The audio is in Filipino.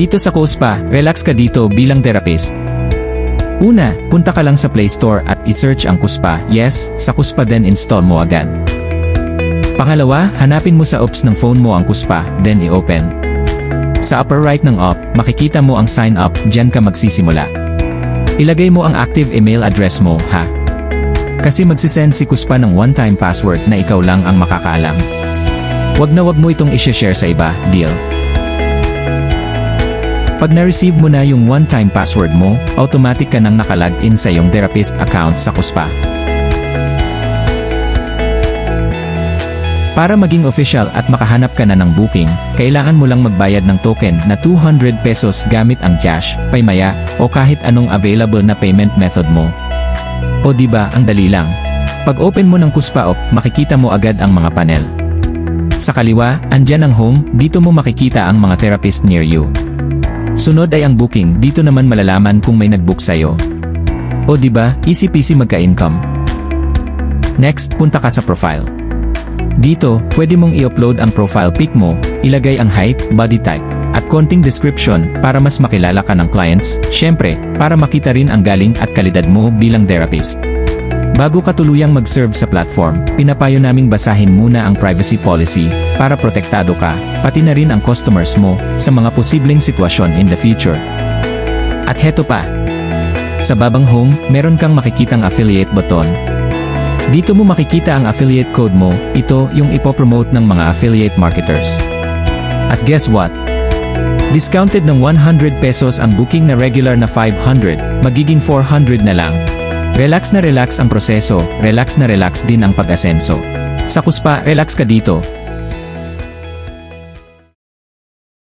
Dito sa Kuspa, relax ka dito bilang therapist. Una, punta ka lang sa Play Store at i-search ang Kuspa. Yes, sa Kuspa then install mo agad. Pangalawa, hanapin mo sa apps ng phone mo ang Kuspa, then i-open. Sa upper right ng app, makikita mo ang sign up, dyan ka magsisimula. Ilagay mo ang active email address mo, ha? Kasi magsisend si Kuspa ng one-time password na ikaw lang ang makakaalam. Wag mo itong i-share sa iba, deal? Pag na-receive mo na yung one-time password mo, automatic ka nang nakalagin sa iyong therapist account sa Kuspa. Para maging official at makahanap ka na ng booking, kailangan mo lang magbayad ng token na 200 pesos gamit ang cash, paymaya, o kahit anong available na payment method mo. O diba, ang dali lang. Pag open mo ng Kuspa app, makikita mo agad ang mga panel. Sa kaliwa, andyan ang home, dito mo makikita ang mga therapist near you. Sunod ay ang booking, dito naman malalaman kung may nag-book sa'yo. O diba, easy peasy magka-income. Next, punta ka sa profile. Dito, pwede mong i-upload ang profile pic mo, ilagay ang height, body type, at konting description para mas makilala ka ng clients, syempre, para makita rin ang galing at kalidad mo bilang therapist. Bago ka tuluyang mag-serve sa platform, pinapayo naming basahin muna ang privacy policy para protektado ka, pati na rin ang customers mo sa mga posibleng sitwasyon in the future. At heto pa. Sa babang home, meron kang makikitang affiliate button. Dito mo makikita ang affiliate code mo, ito yung ipopromote ng mga affiliate marketers. At guess what? Discounted ng 100 pesos ang booking na regular na 500, magiging 400 na lang. Relax na relax ang proseso, relax na relax din ang pag-asenso. Sa Kuspa, relax ka dito.